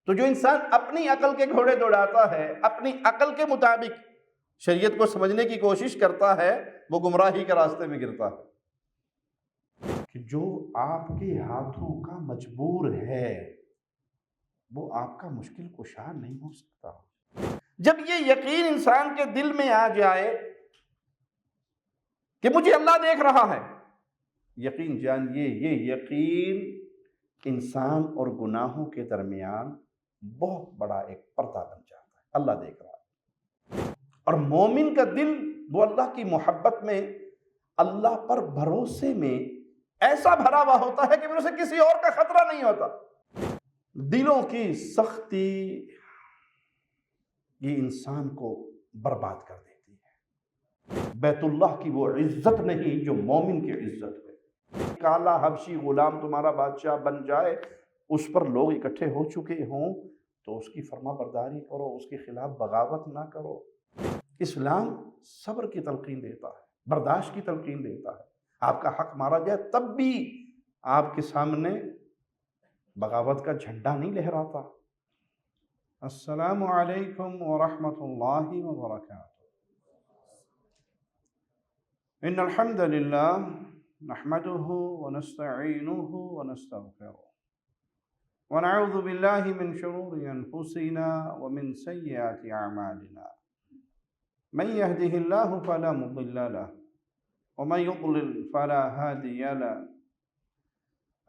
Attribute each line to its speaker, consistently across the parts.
Speaker 1: تو جو انسان اپنی عقل کے گھوڑے دوڑاتا ہے، اپنی عقل کے مطابق شریعت کو سمجھنے کی کوشش کرتا ہے، وہ گمراہی کے راستے میں گرتا ہے۔ کہ جو آپ کے ہاتھوں کا مجبور ہے وہ آپ کا مشکل کشا نہیں ہو سکتا۔ جب یہ یقین انسان کے دل میں آ جائے کہ مجھے اللہ دیکھ رہا ہے، یقین جانیے یہ یقین انسان اور گناہوں کے درمیان بہت بڑا ایک پردہ بن جاتا ہے۔ اللہ دیکھ رہا ہے، اور مومن کا دل وہ اللہ کی محبت میں، اللہ پر بھروسے میں ایسا بھرا ہوا ہوتا ہے کہ پھر اسے کسی اور کا خطرہ نہیں ہوتا۔ دلوں کی سختی یہ انسان کو برباد کر دیتی ہے۔ بیت اللہ کی وہ عزت نہیں جو مومن کی عزت ہے۔ کالا حبشی غلام تمہارا بادشاہ بن جائے، اس پر لوگ اکٹھے ہو چکے ہوں تو اس کی فرما برداری کرو، اس کے خلاف بغاوت نہ کرو۔ اسلام صبر کی تلقین دیتا ہے، برداشت کی تلقین دیتا ہے۔ آپ کا حق مارا جائے تب بھی آپ کے سامنے بغاوت کا جھنڈا نہیں لہراتا۔ السلام علیکم ورحمۃ اللہ وبرکاتہ۔ ان الحمد للہ نحمده ونستعینه ونستغفره ونعوذ باللہ من شرور انفسنا ومن سیئات اعمالنا من يهده الله فلا مضل له ومن يضلل فلا هادي له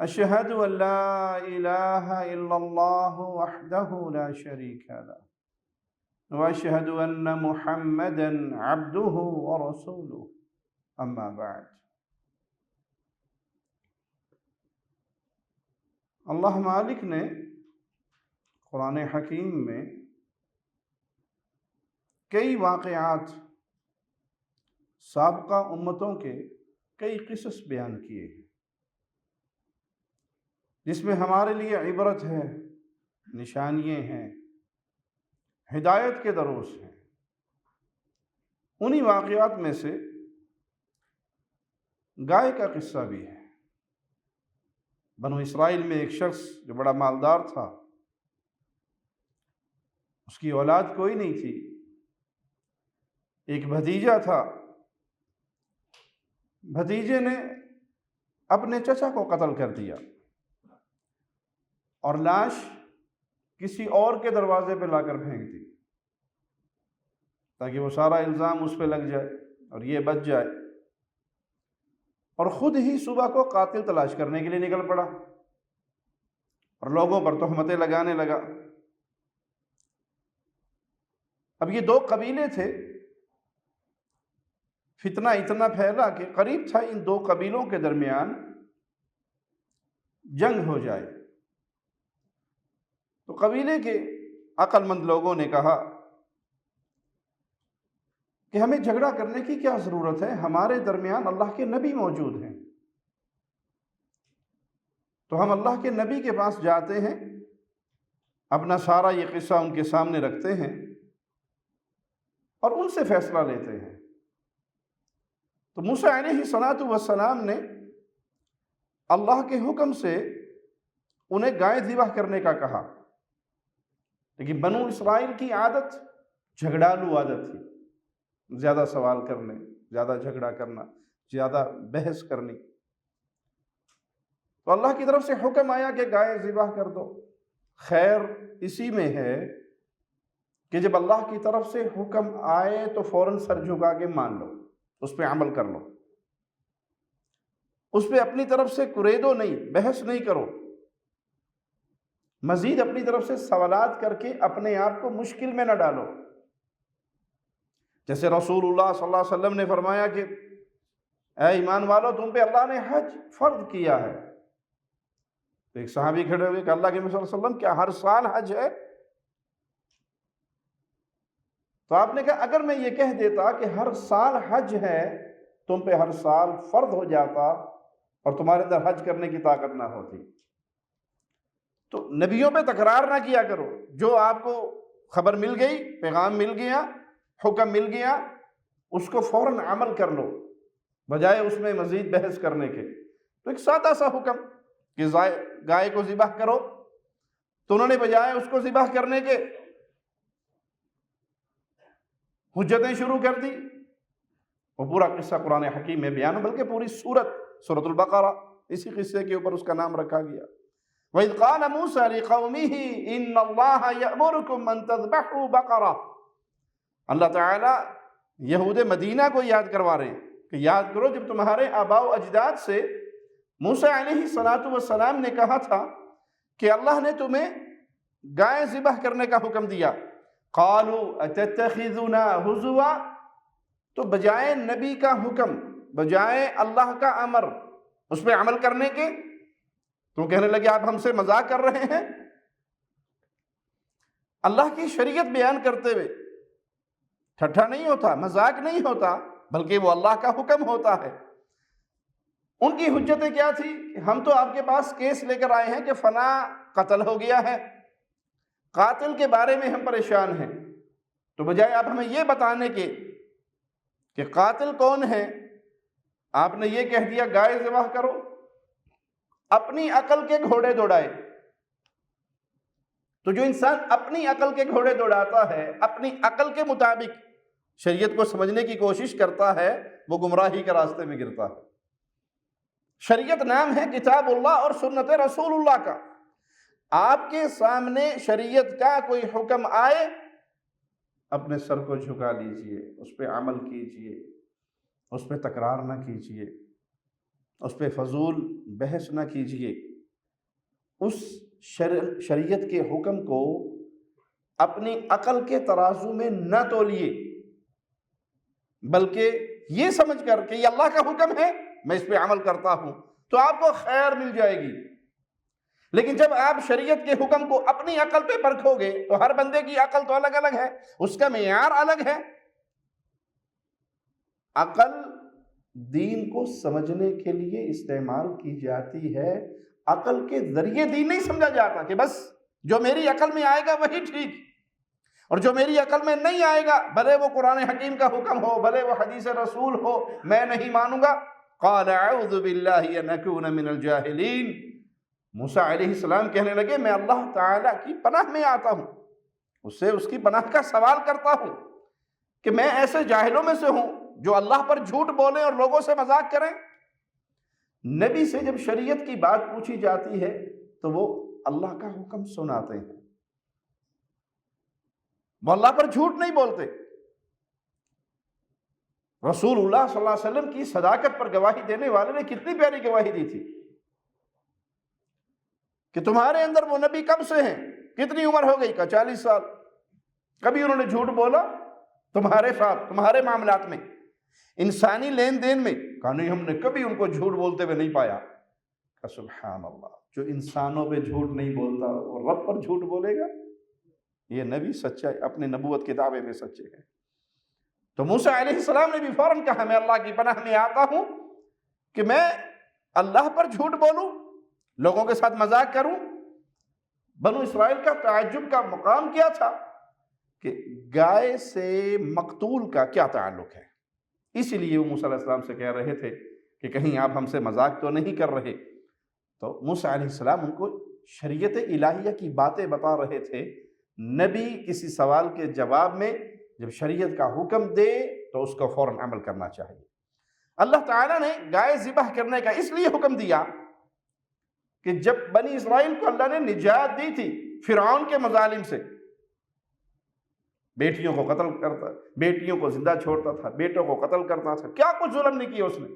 Speaker 1: أشهد أن لا إله إلا الله وحده لا شريك له وأشهد أن محمدا عبده ورسوله أما بعد۔ اللہ مالک نے قرآن حکیم میں کئی واقعات سابقہ امتوں کے کئی قصص بیان کیے ہیں، جس میں ہمارے لیے عبرت ہے، نشانیاں ہیں، ہدایت کے دروس ہیں۔ انہی واقعات میں سے گائے کا قصہ بھی ہے۔ بنو اسرائیل میں ایک شخص جو بڑا مالدار تھا، اس کی اولاد کوئی نہیں تھی، ایک بھتیجا تھا۔ بھتیجے نے اپنے چچا کو قتل کر دیا اور لاش کسی اور کے دروازے پہ لا کر پھینک دی تاکہ وہ سارا الزام اس پہ لگ جائے اور یہ بچ جائے، اور خود ہی صبح کو قاتل تلاش کرنے کے لیے نکل پڑا اور لوگوں پر تہمتیں لگانے لگا۔ اب یہ دو قبیلے تھے، فتنہ اتنا پھیلا کہ قریب تھا ان دو قبیلوں کے درمیان جنگ ہو جائے۔ تو قبیلے کے عقل مند لوگوں نے کہا کہ ہمیں جھگڑا کرنے کی کیا ضرورت ہے، ہمارے درمیان اللہ کے نبی موجود ہیں، تو ہم اللہ کے نبی کے پاس جاتے ہیں، اپنا سارا یہ قصہ ان کے سامنے رکھتے ہیں اور ان سے فیصلہ لیتے ہیں۔ تو موسیٰ علیہ السلام نے اللہ کے حکم سے انہیں گائے ذبح کرنے کا کہا، لیکن بنو اسرائیل کی عادت جھگڑالو عادت تھی، زیادہ سوال کرنے، زیادہ جھگڑا کرنا، زیادہ بحث کرنی۔ تو اللہ کی طرف سے حکم آیا کہ گائے ذبح کر دو۔ خیر اسی میں ہے کہ جب اللہ کی طرف سے حکم آئے تو فوراً سر جھکا کے مان لو، اس پہ عمل کر لو، اس پہ اپنی طرف سے کریدو نہیں، بحث نہیں کرو، مزید اپنی طرف سے سوالات کر کے اپنے آپ کو مشکل میں نہ ڈالو۔ جیسے رسول اللہ صلی اللہ علیہ وسلم نے فرمایا کہ اے ایمان والو، تم پہ اللہ نے حج فرض کیا ہے۔ تو ایک صحابی کھڑے ہوئے کہ اللہ کے نبی صلی اللہ علیہ وسلم کیا ہر سال حج ہے؟ تو آپ نے کہا اگر میں یہ کہہ دیتا کہ ہر سال حج ہے، تم پہ ہر سال فرض ہو جاتا اور تمہارے اندر حج کرنے کی طاقت نہ ہوتی۔ تو نبیوں پہ تکرار نہ کیا کرو، جو آپ کو خبر مل گئی، پیغام مل گیا، حکم مل گیا، اس کو فوراً عمل کر لو بجائے اس میں مزید بحث کرنے کے۔ تو ایک سادہ سا حکم کہ گائے کو ذبح کرو، تو انہوں نے بجائے اس کو ذبح کرنے کے حجتیں شروع کر دی. وہ پورا قصہ قرآن حکیم میں بیان، بلکہ پوری سورۃ البقرہ اسی قصے کے اوپر اس کا نام رکھا گیا. وَإِذْ قَالَ مُوسَىٰ لِقَوْمِهِ إِنَّ اللَّهَ يَأْمُرُكُمْ أَن تَذْبَحُوا بَقَرَةً. اللہ تعالیٰ یہود مدینہ کو یاد کروا رہے ہیں کہ یاد کرو جب تمہارے آباء و اجداد سے موسیٰ علیہ السلام نے کہا تھا کہ اللہ نے تمہیں گائے ذبح کرنے کا حکم دیا. قَالُوا أَتَتَّخِذُنَا هُزُوًا. تو بجائے نبی کا حکم، بجائے اللہ کا امر، اس پہ عمل کرنے کے تو کہنے لگے آپ ہم سے مذاق کر رہے ہیں. اللہ کی شریعت بیان کرتے ہوئے ٹھٹھا نہیں ہوتا، مذاق نہیں ہوتا، بلکہ وہ اللہ کا حکم ہوتا ہے. ان کی حجتیں کیا تھی کہ ہم تو آپ کے پاس کیس لے کر آئے ہیں کہ فلاں قتل ہو گیا ہے، قاتل کے بارے میں ہم پریشان ہیں. تو بجائے آپ ہمیں یہ بتانے کے کہ قاتل کون ہے، آپ نے یہ کہہ دیا گائے ذبح کرو. اپنی عقل کے گھوڑے دوڑائے. تو جو انسان اپنی عقل کے گھوڑے دوڑاتا ہے، اپنی عقل کے مطابق شریعت کو سمجھنے کی کوشش کرتا ہے، وہ گمراہی کے راستے میں گرتا ہے. شریعت نام ہے کتاب اللہ اور سنت رسول اللہ کا. آپ کے سامنے شریعت کا کوئی حکم آئے، اپنے سر کو جھکا لیجئے، اس پہ عمل کیجئے، اس پہ تکرار نہ کیجئے، اس پہ فضول بحث نہ کیجئے. اس شریعت کے حکم کو اپنی عقل کے ترازو میں نہ تولیے، بلکہ یہ سمجھ کر کہ یہ اللہ کا حکم ہے، میں اس پہ عمل کرتا ہوں تو آپ کو خیر مل جائے گی. لیکن جب آپ شریعت کے حکم کو اپنی عقل پہ پرکھو گے تو ہر بندے کی عقل تو الگ الگ ہے، اس کا معیار الگ ہے. عقل دین کو سمجھنے کے لیے استعمال کی جاتی ہے، عقل کے ذریعے دین نہیں سمجھا جاتا کہ بس جو میری عقل میں آئے گا وہی ٹھیک، اور جو میری عقل میں نہیں آئے گا بھلے وہ قرآن حکیم کا حکم ہو، بھلے وہ حدیث رسول ہو، میں نہیں مانوں گا. قال اعوذ باللہ ان اکون من الجاہلین. موسیٰ علیہ السلام کہنے لگے میں اللہ تعالیٰ کی پناہ میں آتا ہوں، اس سے اس کی پناہ کا سوال کرتا ہوں کہ میں ایسے جاہلوں میں سے ہوں جو اللہ پر جھوٹ بولیں اور لوگوں سے مذاق کریں. نبی سے جب شریعت کی بات پوچھی جاتی ہے تو وہ اللہ کا حکم سناتے ہیں، وہ اللہ پر جھوٹ نہیں بولتے. رسول اللہ صلی اللہ علیہ وسلم کی صداقت پر گواہی دینے والے نے کتنی پیاری گواہی دی تھی کہ تمہارے اندر وہ نبی کب سے ہیں، کتنی عمر ہو گئی کا 40 سال. کبھی انہوں نے جھوٹ بولا تمہارے ساتھ، تمہارے معاملات میں، انسانی لین دین میں؟ کہا نہیں، ہم نے کبھی ان کو جھوٹ بولتے ہوئے نہیں پایا. کہ سبحان اللہ، جو انسانوں پہ جھوٹ نہیں بولتا وہ رب پر جھوٹ بولے گا؟ یہ نبی سچا اپنے نبوت کے دعوے میں سچے ہیں. تو موسیٰ علیہ السلام نے بھی فوراً کہا میں اللہ کی پناہ میں آتا ہوں کہ میں اللہ پر جھوٹ بولوں، لوگوں کے ساتھ مذاق کروں. بنو اسرائیل کا تعجب کا مقام کیا تھا کہ گائے سے مقتول کا کیا تعلق ہے. اسی لیے وہ موسیٰ علیہ السلام سے کہہ رہے تھے کہ کہیں آپ ہم سے مذاق تو نہیں کر رہے. تو موسیٰ علیہ السلام ان کو شریعت الہیہ کی باتیں بتا رہے تھے. نبی کسی سوال کے جواب میں جب شریعت کا حکم دے تو اس کو فوراً عمل کرنا چاہیے. اللہ تعالیٰ نے گائے ذبح کرنے کا اس لیے حکم دیا کہ جب بنی اسرائیل کو اللہ نے نجات دی تھی فرعون کے مظالم سے، بیٹیوں کو قتل کرتا، بیٹیوں کو زندہ چھوڑتا تھا، بیٹوں کو قتل کرتا تھا، کیا کچھ ظلم نہیں کیا اس نے.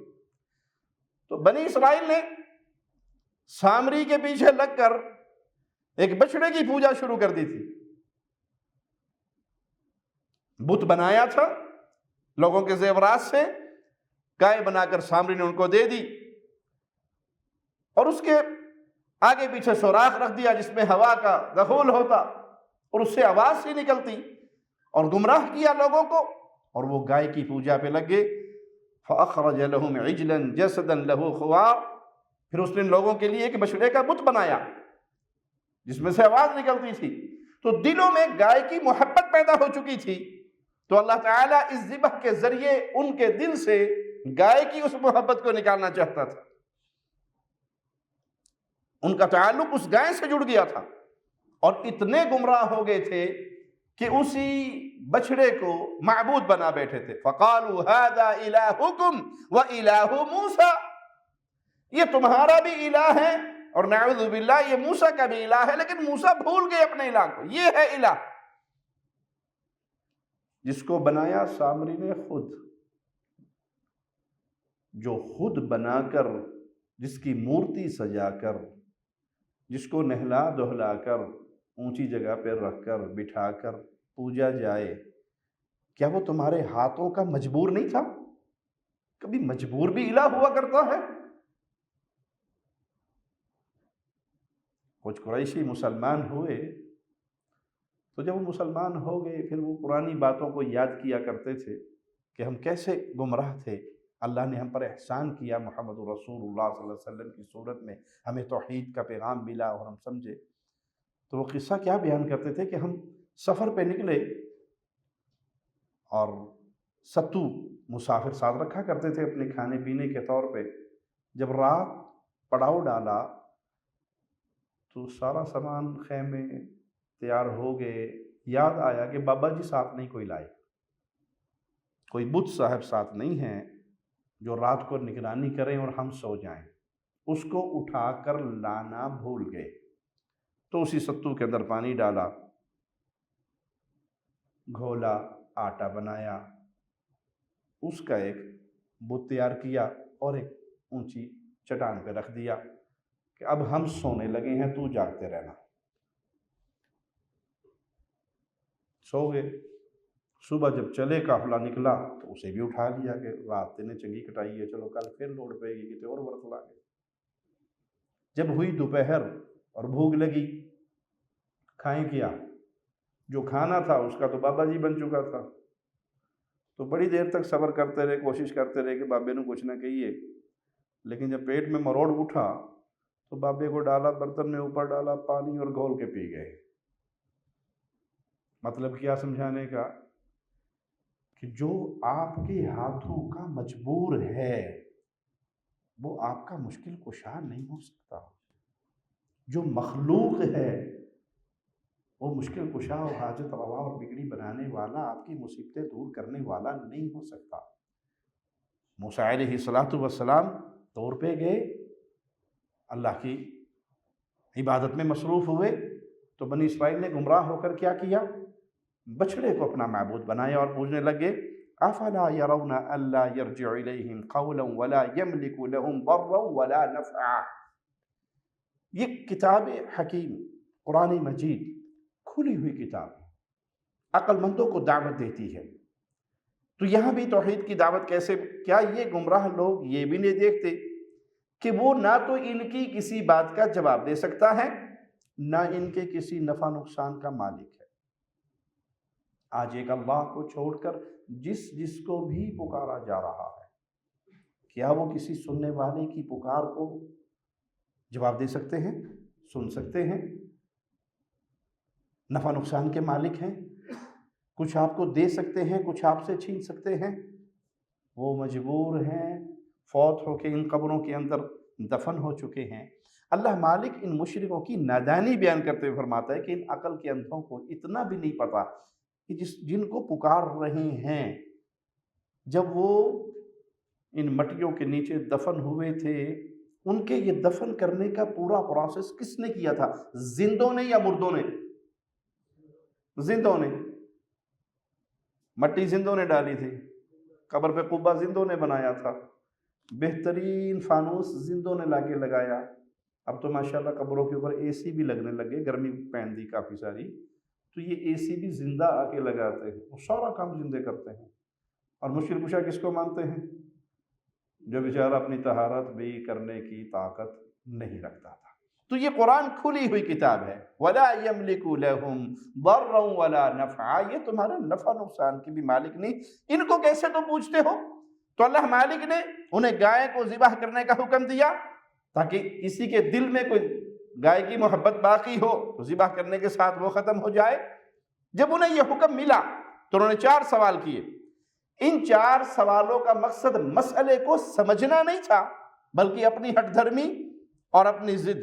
Speaker 1: تو بنی اسرائیل نے سامری کے پیچھے لگ کر ایک بچڑے کی پوجا شروع کر دی تھی، بت بنایا تھا لوگوں کے زیورات سے، گائے بنا کر سامری نے ان کو دے دی اور اس کے آگے پیچھے سوراخ رکھ دیا جس میں ہوا کا دخول ہوتا اور اس سے آواز سی نکلتی، اور گمراہ کیا لوگوں کو، اور وہ گائے کی پوجا پہ لگ گئے. فَأَخْرَجَ لَهُمْ عِجْلًا جَسَدًا لَهُ خُوَارٌ. پھر اس نے لوگوں کے لیے ایک بچڑے کا بت بنایا جس میں سے آواز نکلتی تھی. تو دلوں میں گائے کی محبت پیدا ہو چکی تھی، تو اللہ تعالیٰ اس ذبح کے ذریعے ان کے دل سے گائے کی اس محبت کو نکالنا چاہتا تھا. ان کا تعلق اس گائے سے جڑ گیا تھا. اور اتنے گمراہ ہو گئے تھے کہ اسی بچڑے کو معبود بنا بیٹھے تھے. فَقَالُوا هَذَا إِلَٰهُكُمْ وَإِلَٰهُ مُوسَىٰ، یہ تمہارا بھی الہ ہے اور نعوذ باللہ یہ موسیٰ کا بھی الہ ہے، لیکن موسیٰ بھول گئے اپنے الہ کو. یہ ہے الہ جس کو بنایا سامری نے خود، جو خود بنا کر، جس کی مورتی سجا کر، جس کو نہلا دہلا کر اونچی جگہ پہ رکھ کر بٹھا کر پوجا جائے، کیا وہ تمہارے ہاتھوں کا مجبور نہیں تھا؟ کبھی مجبور بھی الہ ہوا کرتا ہے. کچھ قریشی مسلمان ہوئے تو جب وہ مسلمان ہو گئے پھر وہ پرانی باتوں کو یاد کیا کرتے تھے کہ ہم کیسے گمراہ تھے، اللہ نے ہم پر احسان کیا، محمد رسول اللہ صلی اللہ علیہ وسلم کی صورت میں ہمیں توحید کا پیغام ملا اور ہم سمجھے. تو وہ قصہ کیا بیان کرتے تھے کہ ہم سفر پہ نکلے اور ستو مسافر ساتھ رکھا کرتے تھے اپنے کھانے پینے کے طور پہ. جب رات پڑاؤ ڈالا تو سارا سامان خیمے تیار ہو گئے، یاد آیا کہ بابا جی ساتھ نہیں کوئی لائے، کوئی بت صاحب ساتھ نہیں ہیں جو رات کو نگرانی کریں اور ہم سو جائیں. اس کو اٹھا کر لانا بھول گئے. تو اسی ستو کے اندر پانی ڈالا، گھولا، آٹا بنایا، اس کا ایک بت تیار کیا اور ایک اونچی چٹان پہ رکھ دیا کہ اب ہم سونے لگے ہیں، تو جاگتے رہنا. سو گئے. صبح جب چلے قافلہ نکلا تو اسے بھی اٹھا لیا کہ رات نے چنگی کٹائی ہے، چلو کل پھر لوڑ پڑے گی، کسی اور ورت لا گئے. جب ہوئی دوپہر اور بھوک لگی، کھائیں کیا؟ جو کھانا تھا اس کا تو بابا جی بن چکا تھا. تو بڑی دیر تک صبر کرتے رہے، کوشش کرتے رہے کہ بابے نے کچھ نہ کہیے. لیکن جب پیٹ میں مروڑ اٹھا تو بابے کو ڈالا، برتن میں اوپر ڈالا پانی اور گھول کے پی گئے. مطلب کیا سمجھانے کا؟ کہ جو آپ کے ہاتھوں کا مجبور ہے وہ آپ کا مشکل کشا نہیں ہو سکتا. جو مخلوق ہے وہ مشکل کشا اور حاجت روا اور بگڑی بنانے والا، آپ کی مصیبتیں دور کرنے والا نہیں ہو سکتا. موسیٰ علیہ السلام طور پہ گئے، اللہ کی عبادت میں مصروف ہوئے تو بنی اسرائیل نے گمراہ ہو کر کیا کیا؟ بچڑے کو اپنا معبود بنایا اور پوجنے لگے. افلا يرون الا يرجع اليهم قولا ولا يملك لهم ضرا ولا نفعا. یہ کتاب حکیم قرآن مجید کھلی ہوئی کتاب عقل مندوں کو دعوت دیتی ہے. تو یہاں بھی توحید کی دعوت کیسے؟ کیا یہ گمراہ لوگ یہ بھی نہیں دیکھتے کہ وہ نہ تو ان کی کسی بات کا جواب دے سکتا ہے، نہ ان کے کسی نفع نقصان کا مالک ہے؟ آج ایک اللہ کو چھوڑ کر جس کو بھی پکارا جا رہا ہے، کیا وہ کسی سننے والے کی پکار کو جواب دے سکتے ہیں، سن سکتے ہیں، نفع نقصان کے مالک ہیں، کچھ آپ کو دے سکتے ہیں، کچھ آپ سے چھین سکتے ہیں؟ وہ مجبور ہیں، فوت ہو کے ان قبروں کے اندر دفن ہو چکے ہیں. اللہ مالک ان مشرکوں کی نادانی بیان کرتے ہوئے فرماتا ہے کہ ان عقل کے اندھوں کو اتنا بھی نہیں پتا کہ جن کو پکار رہے ہیں جب وہ ان مٹیوں کے نیچے دفن ہوئے تھے، ان کے یہ دفن کرنے کا پورا پروسیس کس نے کیا تھا؟ زندوں نے یا مردوں نے؟ زندوں نے. مٹی زندوں نے ڈالی تھی، قبر پہ قبہ زندوں نے بنایا تھا، بہترین فانوس زندوں نے لا کے لگایا. اب تو ماشاءاللہ قبروں کے اوپر اے سی بھی لگنے لگے، گرمی پہن دی کافی ساری، تو یہ اے سی بھی زندہ آ کے لگاتے ہیں، وہ سارا کام زندے کرتے ہیں. اور مشکل کشا کس کو مانتے ہیں؟ جو بیچارہ اپنی طہارت بھی کرنے کی طاقت نہیں رکھتا تھا. تو یہ قرآن کھلی ہوئی کتاب ہے. وَلَا يَمْلِكُ لَهُمْ ضَرًّا وَلَا نَفْعًا. یہ تمہارا نفع نقصان کی بھی مالک نہیں. ان کو کیسے تم پوچھتے ہو؟ تو اللہ مالک نے انہیں گائے کو ذبح کرنے کا حکم دیا تاکہ کسی کے دل میں کوئی گائے کی محبت باقی ہو تو ذبح کرنے کے ساتھ وہ ختم ہو جائے. جب انہیں یہ حکم ملا تو انہوں نے 4 سوال کیے. ان 4 سوالوں کا مقصد مسئلے کو سمجھنا نہیں تھا، بلکہ اپنی ہٹ دھرمی اور اپنی ضد.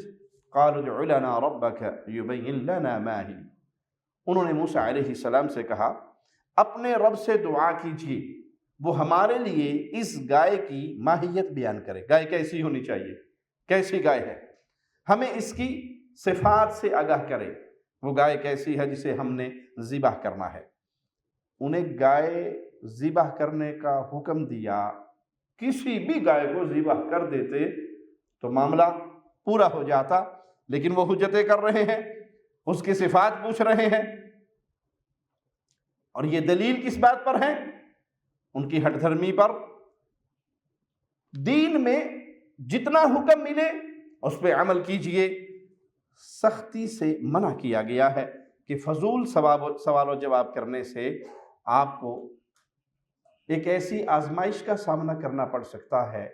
Speaker 1: قالوا ادع لنا ربك يبين لنا ما هي، انہوں نے موسیٰ علیہ السلام سے کہا اپنے رب سے دعا کیجیے وہ ہمارے لیے اس گائے کی ماہیت بیان کرے، گائے کیسی ہونی چاہیے، کیسی گائے ہے، ہمیں اس کی صفات سے آگاہ کرے، وہ گائے کیسی ہے جسے ہم نے ذبح کرنا ہے۔ انہیں گائے ذبح کرنے کا حکم دیا، کسی بھی گائے کو ذبح کر دیتے تو معاملہ پورا ہو جاتا، لیکن وہ حجتیں کر رہے ہیں، اس کی صفات پوچھ رہے ہیں، اور یہ دلیل کس بات پر ہے؟ ان کی ہٹ دھرمی پر۔ دین میں جتنا حکم ملے اس پہ عمل کیجئے، سختی سے منع کیا گیا ہے کہ فضول سوال و جواب کرنے سے آپ کو ایک ایسی آزمائش کا سامنا کرنا پڑ سکتا ہے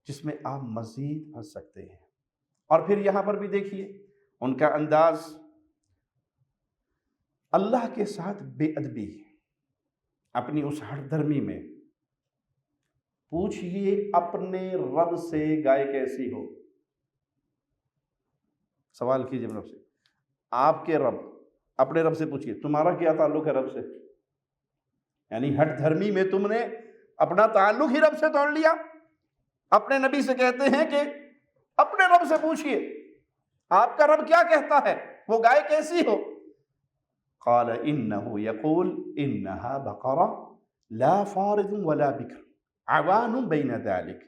Speaker 1: جس میں آپ مزید پھنس سکتے ہیں۔ اور پھر یہاں پر بھی دیکھیے ان کا انداز، اللہ کے ساتھ بے ادبی، اپنی اس ہٹ دھرمی میں۔ پوچھئے اپنے رب سے گائے کیسی ہو، سوال کیجئے رب سے، آپ کے رب، اپنے رب سے پوچھئے تمہارا کیا تعلق ہے رب سے؟ یعنی ہٹ دھرمی میں تم نے اپنا تعلق ہی رب سے توڑ لیا۔ اپنے نبی سے کہتے ہیں کہ اپنے رب سے پوچھئے آپ کا رب کیا کہتا ہے، وہ گائے کیسی ہو؟ قال انه يقول انها بقرة لا فارض ولا بكر عوان بين ذلك۔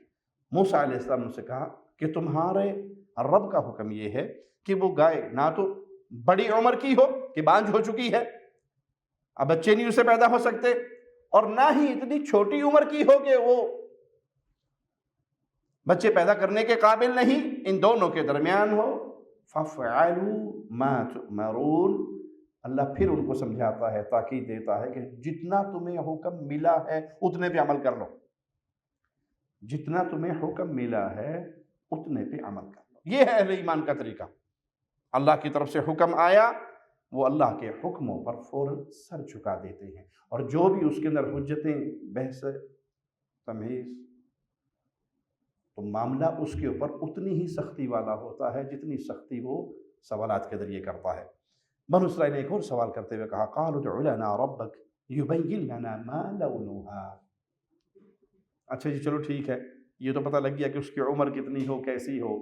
Speaker 1: موسیٰ علیہ السلام نے کہا کہ تمہارے رب کا حکم یہ ہے کہ وہ گائے نہ تو بڑی عمر کی ہو کہ بانجھ ہو چکی ہے، اب بچے نہیں اسے پیدا ہو سکتے، اور نہ ہی اتنی چھوٹی عمر کی ہو کہ وہ بچے پیدا کرنے کے قابل نہیں، ان دونوں کے درمیان ہو۔ فَافْعَلُوا مَا تُؤْمَرُونَ۔ اللہ پھر ان کو سمجھاتا ہے، تاکید دیتا ہے کہ جتنا تمہیں حکم ملا ہے اتنے پہ عمل کر لو، جتنا تمہیں حکم ملا ہے اتنے پہ عمل کر لو۔ یہ ہے اہل ایمان کا طریقہ۔ اللہ کی طرف سے حکم آیا، وہ اللہ کے حکموں پر فوراً سر جھکا دیتے ہیں، اور جو بھی اس کے اندر حجتیں، بحث، تمہیز، تو معاملہ اس کے اوپر اتنی ہی سختی والا ہوتا ہے جتنی سختی وہ سوالات کے ذریعے کرتا ہے۔ بنو اسرائیل نے ایک اور سوال کرتے ہوئے کہا قالوا ادع لنا ربک یبین لنا ما لونھا۔ اچھا جی چلو ٹھیک ہے، یہ تو پتہ لگ گیا کہ اس کی عمر کتنی ہو، کیسی ہو،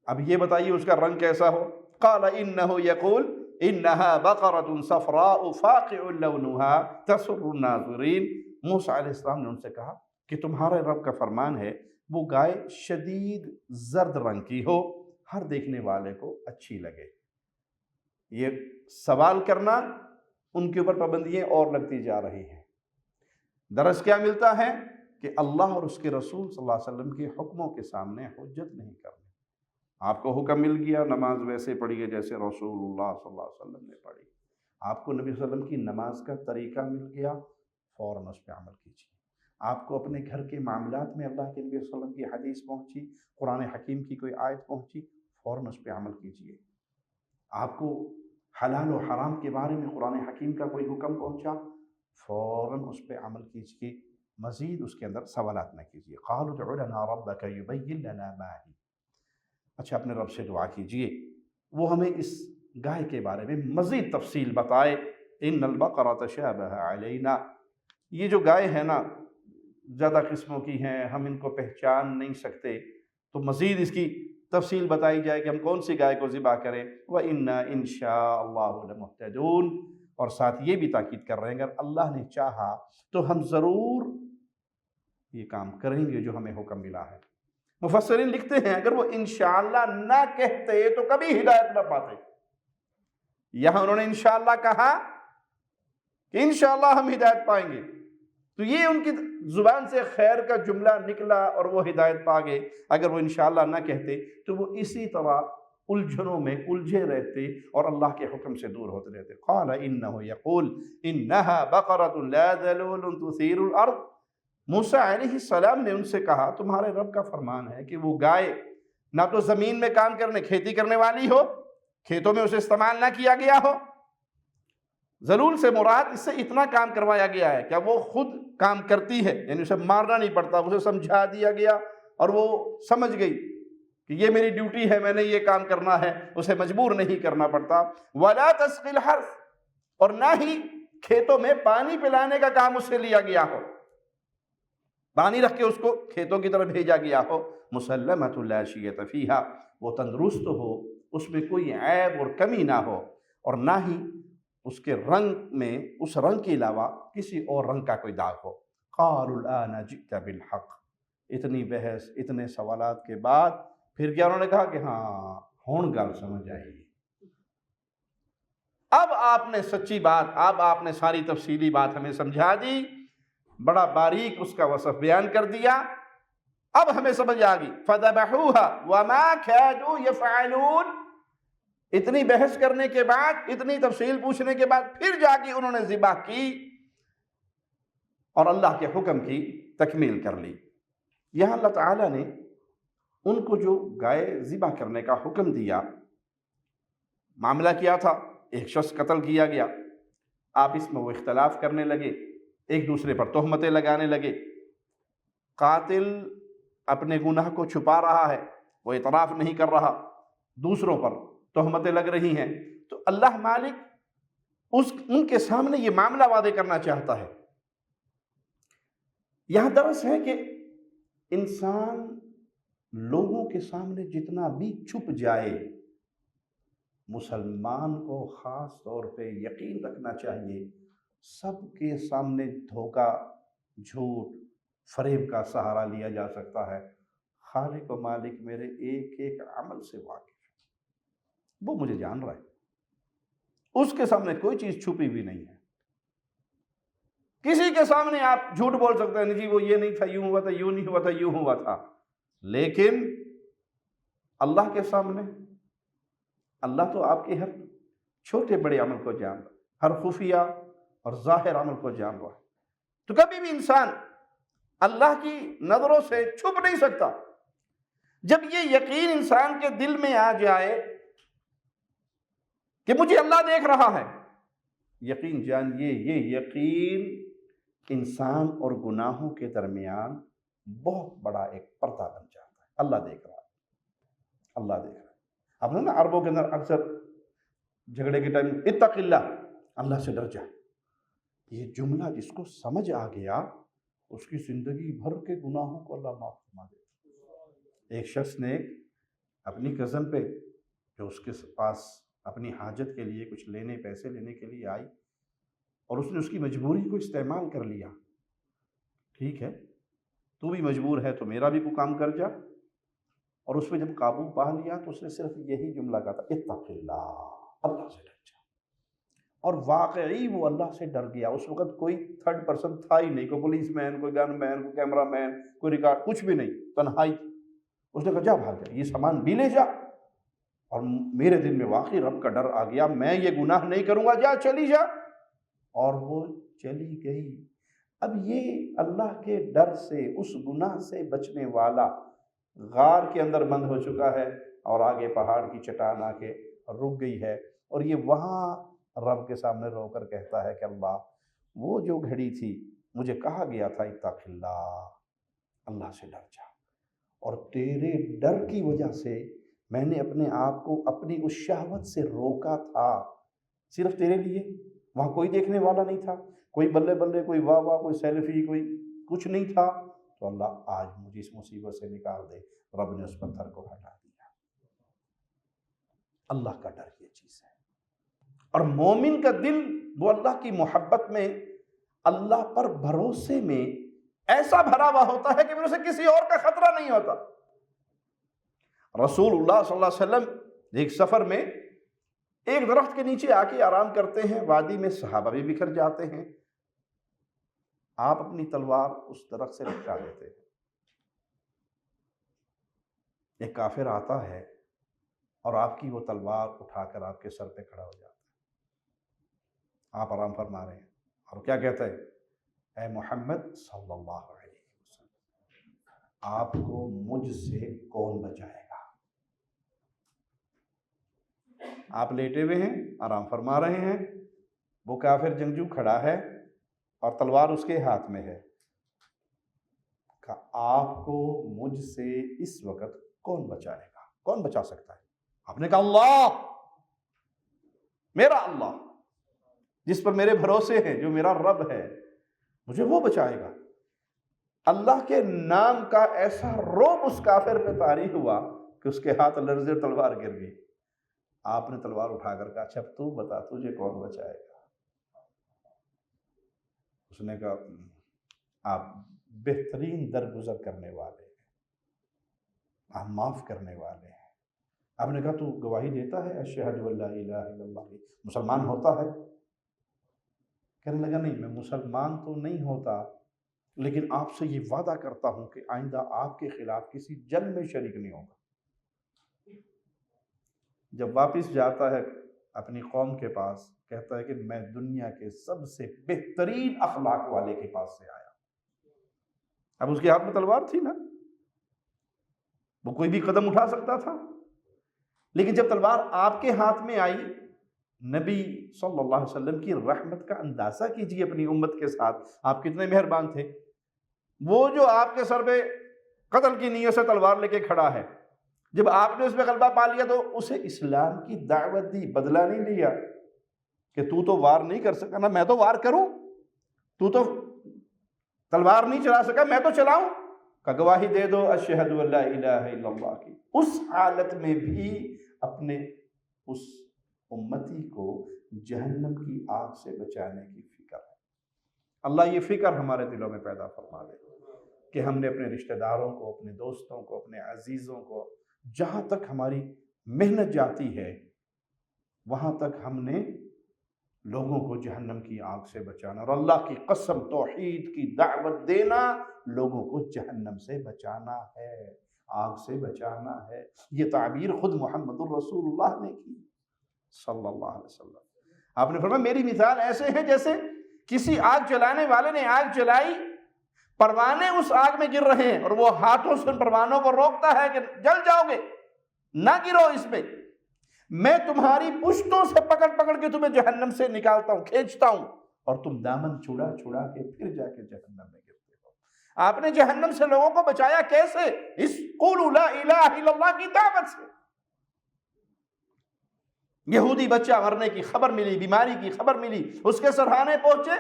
Speaker 1: اب یہ بتائیے اس کا رنگ کیسا ہو۔ قال انه يقول انها بقرة صفراء فاقع لونها تسر الناظرین۔ موسیٰ علیہ السلام نے ان سے کہا کہ تمہارے رب کا فرمان ہے وہ گائے شدید زرد رنگ کی ہو، ہر دیکھنے والے کو اچھی لگے۔ یہ سوال کرنا ان کے اوپر پابندیاں اور لگتی جا رہی ہیں۔ درس کیا ملتا ہے کہ اللہ اور اس کے رسول صلی اللہ علیہ وسلم کے حکموں کے سامنے حجت نہیں کرنی۔ آپ کو حکم مل گیا نماز ویسے پڑھیے جیسے رسول اللہ صلی اللہ علیہ وسلم نے پڑھی، آپ کو نبی صلی اللہ علیہ وسلم کی نماز کا طریقہ مل گیا، فوراً اس پہ عمل کیجیے۔ آپ کو اپنے گھر کے معاملات میں اللہ کے نبی صلی اللہ علیہ وسلم کی حدیث پہنچی، قرآن حکیم کی کوئی آیت پہنچی، فوراً اس پہ عمل کیجیے۔ آپ کو حلال و حرام کے بارے میں قرآن حکیم کا کوئی حکم پہنچا، فوراً اس پہ عمل کیجیے، مزید اس کے اندر سوالات نہ کیجیے۔ قالوا ادع لنا ربک یبین لنا ما ہی۔ اچھا اپنے رب سے دعا کیجیے وہ ہمیں اس گائے کے بارے میں مزید تفصیل بتائے۔ ان البقرۃ تشابہ علینا، یہ جو گائے ہے نا زیادہ قسموں کی ہیں، ہم ان کو پہچان نہیں سکتے، تو مزید اس کی تفصیل بتائی جائے کہ ہم کون سی گائے کو ذبح کریں۔ وَإِنَّا إِن شَاءَ اللَّهُ لَمُهْتَدُونَ، اور ساتھ یہ بھی تاکید کر رہے ہیں اگر اللہ نے چاہا تو ہم ضرور یہ کام کریں گے جو ہمیں حکم ملا ہے۔ مفسرین لکھتے ہیں اگر وہ انشاءاللہ نہ کہتے تو کبھی ہدایت نہ پاتے۔ یہاں انہوں نے انشاءاللہ کہا کہ انشاءاللہ ہم ہدایت پائیں گے، تو یہ ان کی زبان سے خیر کا جملہ نکلا اور وہ ہدایت پا گئے۔ اگر وہ انشاءاللہ نہ کہتے تو وہ اسی طرح الجھنوں میں الجھے رہتے اور اللہ کے حکم سے دور ہوتے رہتے۔ قال انه يقول انها بقرة لا ذلول تثير الارض۔ موسیٰ علیہ السلام نے ان سے کہا تمہارے رب کا فرمان ہے کہ وہ گائے نہ تو زمین میں کام کرنے، کھیتی کرنے والی ہو، کھیتوں میں اسے استعمال نہ کیا گیا ہو۔ ذلول سے مراد اس سے اتنا کام کروایا گیا ہے کہ وہ خود کام کرتی ہے، یعنی اسے مارنا نہیں پڑتا، اسے سمجھا دیا گیا اور وہ سمجھ گئی کہ کہ یہ میری ڈیوٹی ہے، میں نے یہ کام کرنا ہے، اسے مجبور نہیں کرنا پڑتا۔ وَلَا تَسْقِ الْحَرْثَ، اور نہ ہی کھیتوں میں پانی پلانے کا کام اس سے لیا گیا ہو، پانی رکھ کے اس کو کھیتوں کی طرف بھیجا گیا ہو۔ مُسَلَّمَةٌ لَا شِيَةَ فِيهَا، وہ تندرست ہو، اس میں کوئی عیب اور کمی نہ ہو، اور نہ ہی اس کے رنگ میں اس رنگ کے علاوہ کسی اور رنگ کا کوئی داغ ہو۔ قَالُوا الْآنَ جِئْتَ بِالْحَقِّ، اتنی بحث، اتنے سوالات کے بعد پھر کیا انہوں نے کہا کہ ہاں ہون گل سمجھ آئی، اب آپ نے سچی بات، اب آپ نے ساری تفصیلی بات ہمیں سمجھا دی، بڑا باریک اس کا وصف بیان کر دیا، اب ہمیں سمجھ آ گئی۔ فَذَبَحُوهَا وَمَا كَادُوا يَفْعَلُونَ، اتنی بحث کرنے کے بعد، اتنی تفصیل پوچھنے کے بعد پھر جا کے انہوں نے ذبح کی اور اللہ کے حکم کی تکمیل کر لی۔ یہاں اللہ تعالیٰ نے ان کو جو گائے ذبح کرنے کا حکم دیا، معاملہ کیا تھا، ایک شخص قتل کیا گیا، آپس میں وہ اختلاف کرنے لگے، ایک دوسرے پر تہمتیں لگانے لگے، قاتل اپنے گناہ کو چھپا رہا ہے، وہ اعتراف نہیں کر رہا، دوسروں پر تہمتیں لگ رہی ہیں، تو اللہ مالک ان کے سامنے یہ معاملہ واضح کرنا چاہتا ہے۔ یہاں درس ہے کہ انسان لوگوں کے سامنے جتنا بھی چھپ جائے، مسلمان کو خاص طور پہ یقین رکھنا چاہیے، سب کے سامنے دھوکہ، جھوٹ، فریب کا سہارا لیا جا سکتا ہے۔ خالق و مالک میرے ایک ایک عمل سے واقف ہے، وہ مجھے جان رہا ہے، اس کے سامنے کوئی چیز چھپی بھی نہیں ہے۔ کسی کے سامنے آپ جھوٹ بول سکتے ہیں، جی وہ یہ نہیں تھا، یوں ہوا تھا، یوں نہیں ہوا تھا، یوں ہوا تھا، لیکن اللہ کے سامنے اللہ تو آپ کے ہر چھوٹے بڑے عمل کو جان رہا ہے، ہر خفیہ اور ظاہر عمل کو جان رہا ہے، تو کبھی بھی انسان اللہ کی نظروں سے چھپ نہیں سکتا۔ جب یہ یقین انسان کے دل میں آ جائے کہ مجھے اللہ دیکھ رہا ہے، یقین جانیے یہ یقین انسان اور گناہوں کے درمیان بہت بڑا ایک پردہ بن جاتا ہے۔ اللہ دیکھ رہا ہے، اللہ دیکھ رہا ہے۔ اب نا عربوں کے اندر اکثر جھگڑے کے ٹائم اتق اللہ، اللہ سے ڈر جا، یہ جملہ جس کو سمجھ آ گیا اس کی زندگی بھر کے گناہوں کو اللہ معاف فرما دے۔ ایک شخص نے اپنی کزن پہ، جو اس کے پاس اپنی حاجت کے لیے کچھ لینے، پیسے لینے کے لیے آئی، اور اس نے اس کی مجبوری کو استعمال کر لیا، ٹھیک ہے تو بھی مجبور ہے تو میرا بھی کوئی کام کر جا، اور اس پہ جب قابو پا لیا تو اس نے صرف یہی جملہ کہا تھا اتق اللہ، اللہ سے ڈر جا، اور واقعی وہ اللہ سے ڈر گیا۔ اس وقت کوئی تھرڈ پرسن تھا ہی نہیں، کوئی پولیس مین، کوئی گن مین، کوئی کیمرہ مین، کوئی ریکارڈ، کچھ بھی نہیں، تنہائی تھی۔ اس نے کہا جا بھاگ جا، یہ سامان بھی لے جا، اور میرے دل میں واقعی رب کا ڈر آ گیا، میں یہ گناہ نہیں کروں گا، جا چلی جا، اور وہ چلی گئی۔ اب یہ اللہ کے ڈر سے، اس گناہ سے بچنے والا غار کے اندر بند ہو چکا ہے، اور آگے پہاڑ کی چٹان آ کے رک گئی ہے، اور یہ وہاں رب کے سامنے رو کر کہتا ہے کہ اللہ وہ جو گھڑی تھی مجھے کہا گیا تھا اتق اللہ، اللہ سے ڈر جا، اور تیرے ڈر کی وجہ سے میں نے اپنے آپ کو اپنی اس شہوت سے روکا تھا، صرف تیرے لیے، وہاں کوئی دیکھنے والا نہیں تھا، کوئی بلے بلے، کوئی واہ واہ، کوئی سیلفی، کوئی کچھ نہیں تھا، تو اللہ آج مجھے اس مصیبت سے نکال دے۔ رب نے اس پتھر کو ہٹا دیا۔ اللہ کا ڈر یہ چیز ہے، اور مومن کا دل وہ اللہ کی محبت میں، اللہ پر بھروسے میں ایسا بھرا ہوا ہوتا ہے کہ پھر اسے کسی اور کا خطرہ نہیں ہوتا۔ رسول اللہ صلی اللہ علیہ وسلم ایک سفر میں ایک درخت کے نیچے آ کے آرام کرتے ہیں، وادی میں صحابہ بھی بکھر جاتے ہیں، آپ اپنی تلوار اس درخت سے لٹکا دیتے ہیں، ایک کافر آتا ہے اور آپ کی وہ تلوار اٹھا کر آپ کے سر پہ کھڑا ہو جاتا ہے، آپ آرام فرما رہے ہیں، اور کیا کہتا ہے، اے محمد صلی اللہ علیہ وسلم، آپ کو مجھ سے کون بچائے گا؟ آپ لیٹے ہوئے ہیں، آرام فرما رہے ہیں، وہ کافر جنگجو کھڑا ہے اور تلوار اس کے ہاتھ میں ہے، کہ آپ کو مجھ سے اس وقت کون بچائے گا؟ کون بچا سکتا ہے؟ آپ نے کہا اللہ، میرا اللہ جس پر میرے بھروسے ہیں، جو میرا رب ہے، مجھے وہ بچائے گا۔ اللہ کے نام کا ایسا رعب اس کافر پہ طاری ہوا کہ اس کے ہاتھ لرزے، تلوار گر گئی۔ آپ نے تلوار اٹھا کر کہا اچھا تو بتا تجھے کون بچائے گا؟ اس نے کہا آپ بہترین درگزر کرنے والے ہیں، آپ معاف کرنے والے ہیں۔ آپ نے کہا تو گواہی دیتا ہے اشہد ان لا الہ الا اللہ، مسلمان ہوتا ہے؟ کہنے لگا نہیں، میں مسلمان تو نہیں ہوتا، لیکن آپ سے یہ وعدہ کرتا ہوں کہ آئندہ آپ کے خلاف کسی جنگ میں شریک نہیں ہوگا۔ جب واپس جاتا ہے اپنی قوم کے پاس، کہتا ہے کہ میں دنیا کے سب سے بہترین اخلاق والے کے پاس سے آیا۔ اب اس کے ہاتھ میں تلوار تھی نا، وہ کوئی بھی قدم اٹھا سکتا تھا، لیکن جب تلوار آپ کے ہاتھ میں آئی، نبی صلی اللہ علیہ وسلم کی رحمت کا اندازہ کیجیے اپنی امت کے ساتھ، آپ کتنے مہربان تھے۔ وہ جو آپ کے سر پہ قتل کی نیت سے تلوار لے کے کھڑا ہے، جب آپ نے اس پہ غلبہ پا لیا تو اسے اسلام کی دعوت دی، بدلہ نہیں لیا کہ تو وار نہیں کر سکا نا، میں تو وار کروں، تو تلوار نہیں چلا سکا، میں تو چلاؤں، کہ گواہی دے دو اشہد ان لا الہ الا اللہ کی۔ اس حالت میں بھی اپنے اس امتی کو جہنم کی آگ سے بچانے کی فکر ہے۔ اللہ یہ فکر ہمارے دلوں میں پیدا فرما دے کہ ہم نے اپنے رشتہ داروں کو، اپنے دوستوں کو، اپنے عزیزوں کو، جہاں تک ہماری محنت جاتی ہے وہاں تک ہم نے لوگوں کو جہنم کی آگ سے بچانا، اور اللہ کی قسم توحید کی دعوت دینا لوگوں کو جہنم سے بچانا ہے، آگ سے بچانا ہے۔ یہ تعبیر خود محمد الرسول اللہ نے کی صلی اللہ علیہ وسلم۔ آپ نے فرمایا میری مثال ایسے ہیں جیسے کسی آگ جلانے والے نے آگ جلائی، پروانے اس آگ میں گر رہے ہیں، اور وہ ہاتھوں سے ان پروانوں کو روکتا ہے کہ جل جاؤ گے، نہ گرو اس میں، میں تمہاری پشتوں سے پکڑ پکڑ کے تمہیں جہنم سے نکالتا ہوں، کھینچتا ہوں، اور تم دامن چھڑا چھڑا کے پھر جا کے جہنم میں گرتے ہو۔ آپ نے جہنم سے لوگوں کو بچایا کیسے؟ اس قولوا لا الہ الا اللہ کی دعوت سے۔ یہودی بچہ مرنے کی خبر ملی، بیماری کی خبر ملی، اس کے سرہانے پہنچتے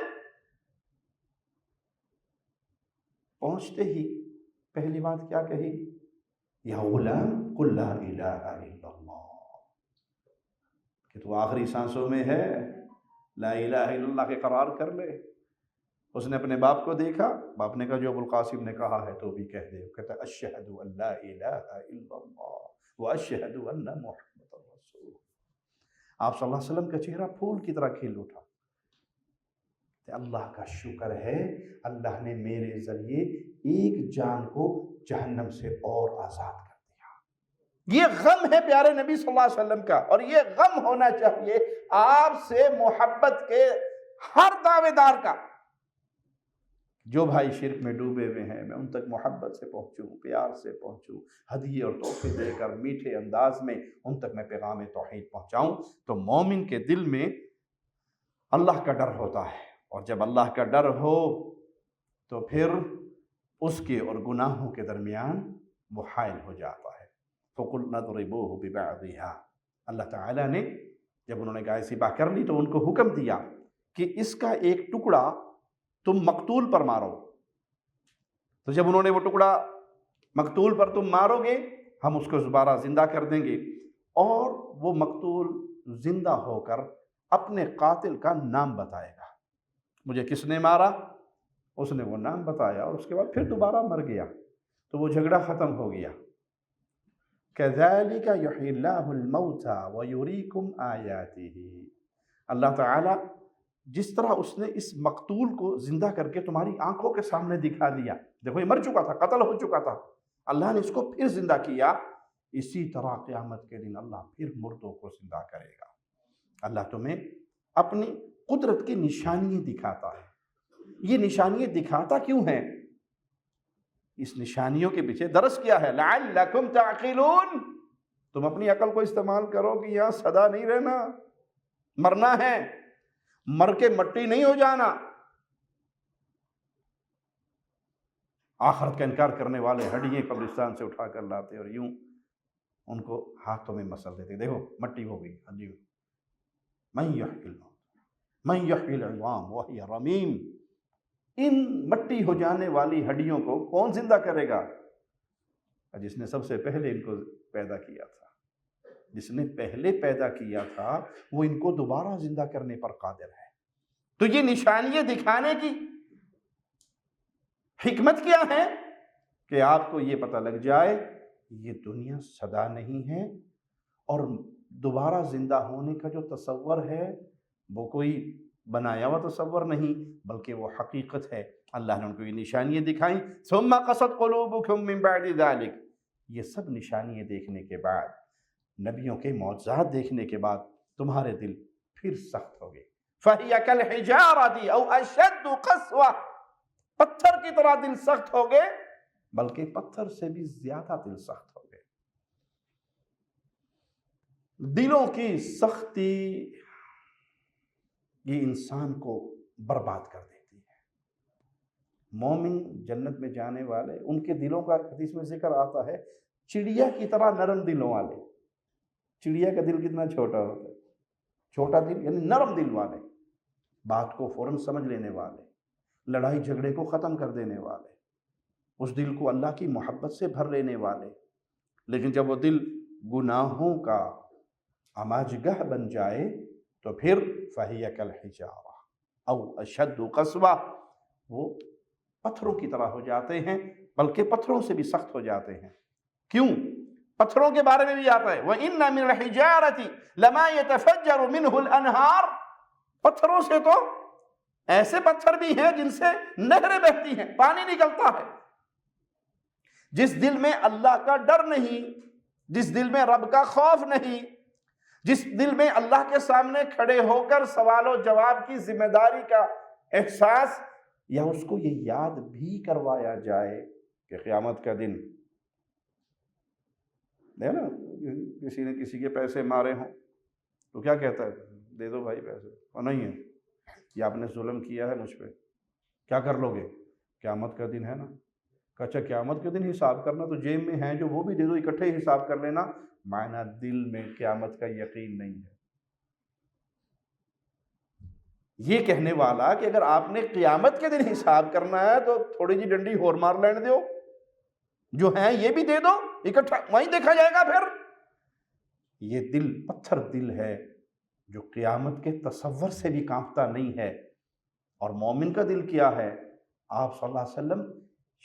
Speaker 1: ہی پہلی بات کیا کہی؟ یا غلام قل لا الہ الا اللہ، کہ تو آخری سانسوں میں ہے، لا الہ الا اللہ کے قرار کر لے۔ اس نے اپنے باپ کو دیکھا، باپ نے کہا جو ابو القاسم نے کہا ہے تو بھی کہہ دے، کہتا اشہد ان لا الہ الا اللہ واشہد ان محمد رسول اللہ۔ آپ صلی اللہ علیہ وسلم کا چہرہ پھول کی طرح کھل اٹھا کہ اللہ کا شکر ہے، اللہ نے میرے ذریعے ایک جان کو جہنم سے اور آزاد کر دیا۔ یہ غم ہے پیارے نبی صلی اللہ علیہ وسلم کا، اور یہ غم ہونا چاہیے آپ سے محبت کے ہر دعوے دار کا۔ جو بھائی شرک میں ڈوبے ہوئے ہیں، میں ان تک محبت سے پہنچوں، پیار سے پہنچوں، ہدیے اور تحفے دے کر میٹھے انداز میں ان تک میں پیغام توحید پہنچاؤں۔ تو مومن کے دل میں اللہ کا ڈر ہوتا ہے، اور جب اللہ کا ڈر ہو تو پھر اس کے اور گناہوں کے درمیان وہ حائل ہو جاتا ہے۔ فَقُلْنَا اضْرِبُوهُ بِبَعْضِهَا، اللہ تعالیٰ نے جب انہوں نے گائے ذبح کر لی تو ان کو حکم دیا کہ اس کا ایک ٹکڑا تم مقتول پر مارو۔ تو جب انہوں نے وہ ٹکڑا مقتول پر تم مارو گے، ہم اس کو دوبارہ زندہ کر دیں گے، اور وہ مقتول زندہ ہو کر اپنے قاتل کا نام بتائے گا، مجھے کس نے مارا، اس نے وہ نام بتایا، اور اس کے بعد پھر دوبارہ مر گیا، تو وہ جھگڑا ختم ہو گیا۔ كَذَلِكَ يُحْيِي اللَّهُ الْمَوْتَى وَيُرِيكُمْ آيَاتِهِ، اللہ تعالیٰ جس طرح اس نے اس مقتول کو زندہ کر کے تمہاری آنکھوں کے سامنے دکھا دیا، دیکھو یہ مر چکا تھا، قتل ہو چکا تھا، اللہ نے اس کو پھر زندہ کیا، اسی طرح قیامت کے دن اللہ پھر مردوں کو زندہ کرے گا۔ اللہ تمہیں اپنی قدرت کی نشانیاں دکھاتا ہے۔ یہ نشانیاں دکھاتا کیوں ہیں؟ اس نشانیوں کے پیچھے درس کیا ہے؟ لعلکم تعقلون، تم اپنی عقل کو استعمال کرو کہ یہاں سدا نہیں رہنا، مرنا ہے، مر کے مٹی نہیں ہو جانا۔ آخرت کا انکار کرنے والے ہڈیاں قبرستان سے اٹھا کر لاتے اور یوں ان کو ہاتھوں میں مسل دیتے، دیکھو مٹی ہو گئی ہڈی میں، من یحیی الموت من یحیی العظام وہی رمیم، ان مٹی ہو جانے والی ہڈیوں کو کون زندہ کرے گا؟ جس نے سب سے پہلے ان کو پیدا کیا تھا، جس نے پہلے پیدا کیا تھا وہ ان کو دوبارہ زندہ کرنے پر قادر ہے۔ تو یہ نشانیاں دکھانے کی حکمت کیا ہے؟ کہ آپ کو یہ پتہ لگ جائے یہ دنیا سدا نہیں ہے، اور دوبارہ زندہ ہونے کا جو تصور ہے وہ کوئی بنایا ہوا تصور نہیں، بلکہ وہ حقیقت ہے۔ اللہ نے ان کو یہ نشانیاں دکھائیں، ثم قست قلوبکم من بعد ذلک، یہ سب نشانیاں دیکھنے کے بعد، نبیوں کے معجزات دیکھنے کے بعد تمہارے دل پھر سخت ہو گئے۔ فَهِيَ كَالْحِجَارَةِ أَوْ أَشَدُّ قَسْوَةً، پتھر کی طرح دل سخت ہو گئے، بلکہ پتھر سے بھی زیادہ دل سخت ہو گئے۔ دلوں کی سختی یہ انسان کو برباد کر دیتی ہے۔ مومن جنت میں جانے والے، ان کے دلوں کا حدیث میں ذکر آتا ہے چڑیا کی طرح نرم دلوں والے۔ چڑیا کا دل کتنا چھوٹا ہوتا ہے، چھوٹا دل یعنی نرم دل والے، بات کو فوراً سمجھ لینے والے، لڑائی جھگڑے کو ختم کر دینے والے، اس دل کو اللہ کی محبت سے بھر لینے والے۔ لیکن جب وہ دل گناہوں کا اماجگاہ بن جائے تو پھر فَهِيَ كَالْحِجَارَةِ أَوْ أَشَدُّ قَسْوَةً، وہ پتھروں کی طرح ہو جاتے ہیں، بلکہ پتھروں سے بھی سخت ہو جاتے ہیں۔ کیوں؟ پتھروں کے بارے میں بھی آتا ہے وَإِنَّ مِنَ الْحِجَارَةِ لَمَا يَتَفَجَّرُ مِنْهُ الْأَنْهَارُ، پتھروں سے تو ایسے پتھر بھی ہیں جن سے نہریں بہتی ہیں، پانی نکلتا ہے۔ جس دل میں اللہ کا ڈر نہیں، جس دل میں رب کا خوف نہیں، جس دل میں اللہ کے سامنے کھڑے ہو کر سوال و جواب کی ذمہ داری کا احساس، یا اس کو یہ یاد بھی کروایا جائے کہ قیامت کا دن ہے نا، کسی نے کسی کے پیسے مارے ہوں تو کیا کہتا ہے؟ دے دو بھائی پیسے، اور نہیں ہے یہ آپ نے ظلم کیا ہے مجھ پہ، کیا کر لو گے؟ قیامت کا دن ہے نا، کہ اچھا قیامت کے دن حساب کرنا تو جیب میں ہیں جو وہ بھی دے دو، اکٹھے ہی حساب کر لینا، معنی دل میں قیامت کا یقین نہیں ہے۔ یہ کہنے والا کہ اگر آپ نے قیامت کے دن حساب کرنا ہے تو تھوڑی جی ڈنڈی اور مار لینے دو، جو ہیں یہ بھی دے دو، اکٹھا وہیں دیکھا جائے گا۔ پھر یہ دل پتھر دل ہے جو قیامت کے تصور سے بھی کانپتا نہیں ہے۔ اور مومن کا دل کیا ہے؟ آپ صلی اللہ علیہ وسلم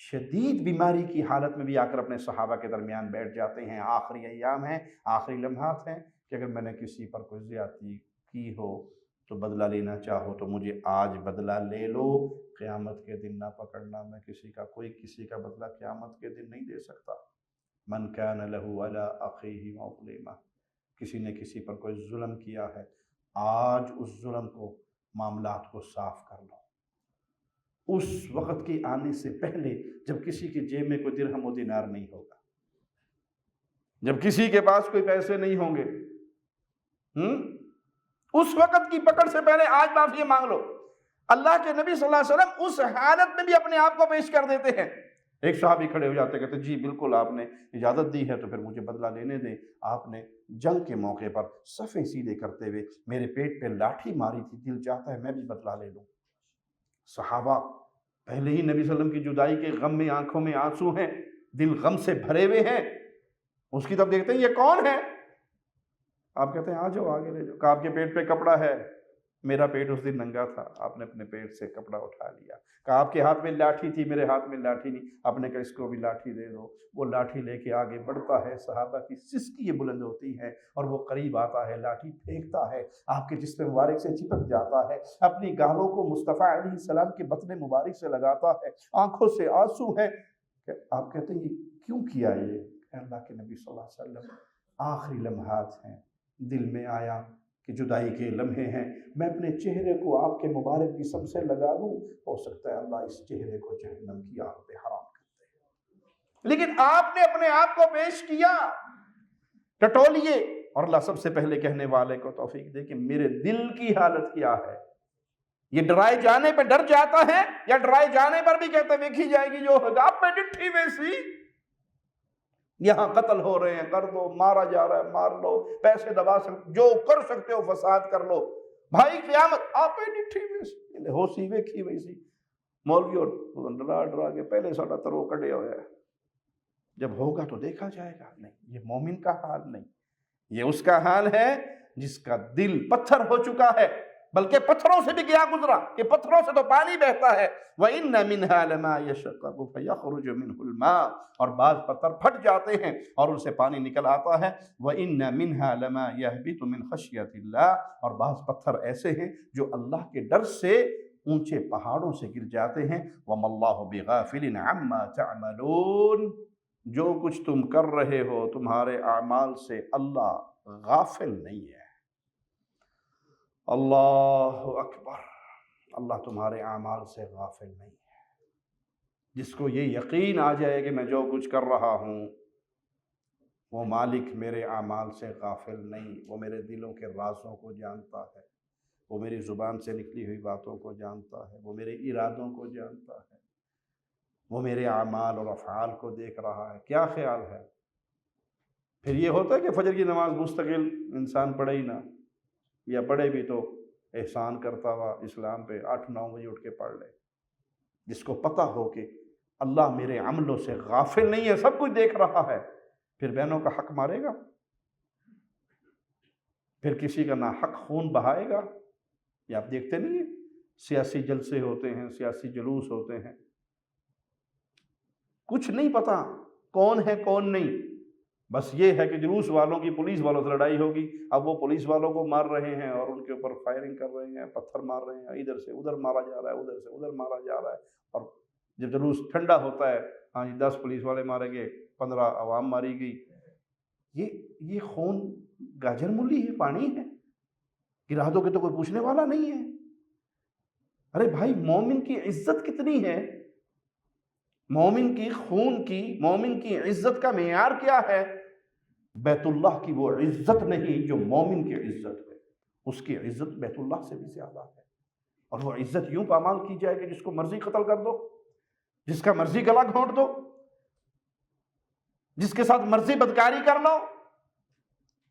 Speaker 1: شدید بیماری کی حالت میں بھی آ کر اپنے صحابہ کے درمیان بیٹھ جاتے ہیں، آخری ایام ہیں، آخری لمحات ہیں، کہ اگر میں نے کسی پر کوئی زیادتی کی ہو تو بدلہ لینا چاہو تو مجھے آج بدلہ لے لو، قیامت کے دن نہ پکڑنا، میں کوئی کسی کا بدلہ قیامت کے دن نہیں دے سکتا۔ من کان لہ علی اخیہ مظلمہ، کسی نے کسی پر کوئی ظلم کیا ہے، آج اس ظلم کو، معاملات کو صاف کر لو۔ اس وقت کے آنے سے پہلے جب کسی کی جیب میں کوئی درہم و دینار نہیں ہوگا، جب کسی کے پاس کوئی پیسے نہیں ہوں گے، اس وقت کی پکڑ سے پہلے آج معافی مانگ لو۔ اللہ کے نبی صلی اللہ علیہ وسلم اس حالت میں بھی اپنے آپ کو پیش کر دیتے ہیں۔ ایک صحابی کھڑے ہو جاتے کہتے جی بالکل آپ نے اجازت دی ہے تو پھر مجھے بدلہ لینے دیں، آپ نے جنگ کے موقع پر صفیں سیدھے کرتے ہوئے میرے پیٹ پہ لاٹھی ماری تھی، دل چاہتا ہے میں بھی بدلہ لے لوں۔ صحابہ پہلے ہی نبی صلی اللہ علیہ وسلم کی جدائی کے غم میں آنکھوں میں آنسو ہیں، دل غم سے بھرے ہوئے ہیں، اس کی طرف دیکھتے ہیں یہ کون ہے؟ آپ کہتے ہیں آ جاؤ آگے لے جاؤ، کہ آپ کے پیٹ پہ کپڑا ہے، میرا پیٹ اس دن ننگا تھا، آپ نے اپنے پیٹ سے کپڑا اٹھا لیا۔ کہا آپ کے ہاتھ میں لاٹھی تھی، میرے ہاتھ میں لاٹھی نہیں، آپ نے کہا اس کو بھی لاٹھی دے دو۔ وہ لاٹھی لے کے آگے بڑھتا ہے، صحابہ کی سسکی بلند ہوتی ہے اور وہ قریب آتا ہے، لاٹھی پھینکتا ہے، آپ کے جسم مبارک سے چپک جاتا ہے، اپنی گالوں کو مصطفیٰ علیہ السلام کے بطن مبارک سے لگاتا ہے، آنکھوں سے آنسو ہیں۔ آپ کہتے ہیں یہ کیوں کیا یہ؟ اللہ کے نبی صلی اللہ علیہ وسلم آخری لمحات ہیں، دل میں آیا کہ جدائی کے لمحے ہیں، میں اپنے چہرے کو آپ کے مبارک جسم سے لگا دوں، ہو سکتا ہے اللہ اس چہرے کو جہنم کی آگ پہ حرام کر دے۔ لیکن آپ نے اپنے آپ کو پیش کیا، ٹٹولیے، اور اللہ سب سے پہلے کہنے والے کو توفیق دے کہ میرے دل کی حالت کیا ہے۔ یہ ڈرائے جانے پہ ڈر جاتا ہے یا ڈرائے جانے پر بھی کہتا ہے دیکھی جائے گی جو ہوگا، آپ میں ڈٹھی ویسی، یہاں قتل ہو رہے ہیں، کر دو، مارا جا رہا ہے، مار لو، پیسے دبا سکتے، جو کر سکتے ہو فساد کر لو، بھائی قیامت آپ ڈٹھی ویسی ہو سی ویکھی ویسی مولوی اور ڈرا ڈرا کے پہلے ساڈا ترو کڈیا ہوا ہے، جب ہوگا تو دیکھا جائے گا۔ نہیں، یہ مومن کا حال نہیں، یہ اس کا حال ہے جس کا دل پتھر ہو چکا ہے، بلکہ پتھروں سے بھی کیا گزرا کہ پتھروں سے تو پانی بہتا ہے۔ وَإِنَّ مِنْهَا لَمَا يَشَقَّقُ فَيَخْرُجُ مِنْهُ الْمَاءُ، اور بعض پتھر پھٹ جاتے ہیں اور ان سے پانی نکل آتا ہے۔ وَإِنَّ مِنْهَا لَمَا يَهْبِطُ مِنْ خَشْيَةِ اللَّهِ، اور بعض پتھر ایسے ہیں جو اللہ کے ڈر سے اونچے پہاڑوں سے گر جاتے ہیں۔ وَمَا اللَّهُ بِغَافِلٍ عَمَّا تَعْمَلُونَ، جو کچھ تم کر رہے ہو تمہارے اعمال سے اللہ غافل نہیں ہے۔ اللہ اکبر، اللہ تمہارے اعمال سے غافل نہیں ہے۔ جس کو یہ یقین آ جائے کہ میں جو کچھ کر رہا ہوں وہ مالک میرے اعمال سے غافل نہیں، وہ میرے دلوں کے رازوں کو جانتا ہے، وہ میری زبان سے نکلی ہوئی باتوں کو جانتا ہے، وہ میرے ارادوں کو جانتا ہے، وہ میرے اعمال اور افعال کو دیکھ رہا ہے۔ کیا خیال ہے؟ پھر یہ ہوتا ہے کہ فجر کی نماز مستقل انسان پڑھے ہی نہ، یا پڑھے بھی تو احسان کرتا ہوا اسلام پہ 8-9 بجے اٹھ کے پڑھ لے۔ جس کو پتہ ہو کہ اللہ میرے عملوں سے غافل نہیں ہے، سب کچھ دیکھ رہا ہے، پھر بہنوں کا حق مارے گا؟ پھر کسی کا ناحق خون بہائے گا؟ یہ آپ دیکھتے نہیں ہیں، سیاسی جلسے ہوتے ہیں، سیاسی جلوس ہوتے ہیں، کچھ نہیں پتا کون ہے کون نہیں، بس یہ ہے کہ جلوس والوں کی پولیس والوں سے لڑائی ہوگی، اب وہ پولیس والوں کو مار رہے ہیں اور ان کے اوپر فائرنگ کر رہے ہیں، پتھر مار رہے ہیں، ادھر سے ادھر مارا جا رہا ہے، ادھر سے ادھر مارا جا رہا ہے، اور جب جلوس ٹھنڈا ہوتا ہے، ہاں جی 10 پولیس والے مارے گئے، 15 عوام ماری گئی۔ یہ خون گاجر مولی ہے، پانی ہے، گرا دو گے تو کوئی پوچھنے والا نہیں ہے۔ ارے بھائی، مومن کی عزت کتنی ہے، مومن کی خون کی، مومن کی عزت کا معیار کیا ہے؟ بیت اللہ کی وہ عزت نہیں جو مومن کی عزت ہے، اس کی عزت بیت اللہ سے بھی زیادہ ہے۔ اور وہ عزت یوں پامال کی جائے کہ جس کو مرضی قتل کر دو، جس کا مرضی گلا گھونٹ دو، جس کے ساتھ مرضی بدکاری کر لو،